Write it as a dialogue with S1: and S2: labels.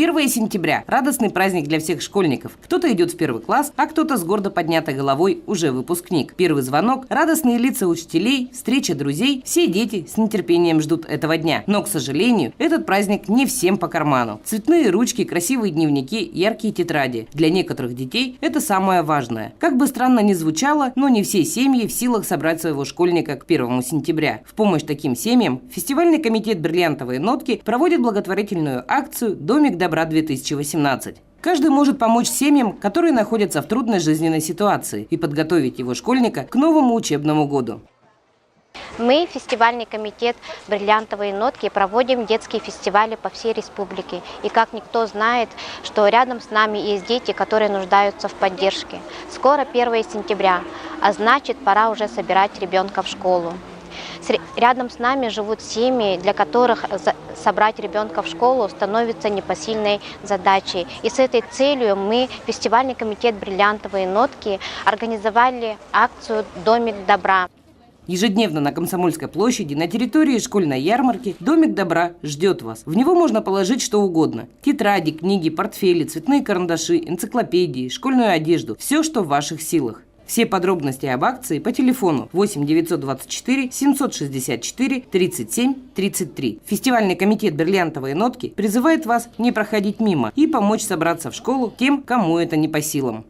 S1: 1 сентября – радостный праздник для всех школьников. Кто-то идет в первый класс, а кто-то с гордо поднятой головой уже выпускник. Первый звонок, радостные лица учителей, встреча друзей – все дети с нетерпением ждут этого дня. Но, к сожалению, этот праздник не всем по карману. Цветные ручки, красивые дневники, яркие тетради. Для некоторых детей это самое важное. Как бы странно ни звучало, но не все семьи в силах собрать своего школьника к 1 сентября. В помощь таким семьям фестивальный комитет «Бриллиантовые нотки» проводит благотворительную акцию «Домик добра-2018». Каждый может помочь семьям, которые находятся в трудной жизненной ситуации, и подготовить его школьника к новому учебному году.
S2: Мы, фестивальный комитет «Бриллиантовые нотки», проводим детские фестивали по всей республике. И как никто знает, что рядом с нами есть дети, которые нуждаются в поддержке. Скоро 1 сентября, а значит, пора уже собирать ребенка в школу. Рядом с нами живут семьи, для которых собрать ребенка в школу становится непосильной задачей. И с этой целью мы, фестивальный комитет «Бриллиантовые нотки», организовали акцию «Домик добра».
S1: Ежедневно на Комсомольской площади на территории школьной ярмарки «Домик добра» ждет вас. В него можно положить что угодно. Тетради, книги, портфели, цветные карандаши, энциклопедии, школьную одежду. Все, что в ваших силах. Все подробности об акции по телефону 8 924 764 37 33. Фестивальный комитет «Бриллиантовые нотки» призывает вас не проходить мимо и помочь собраться в школу тем, кому это не по силам.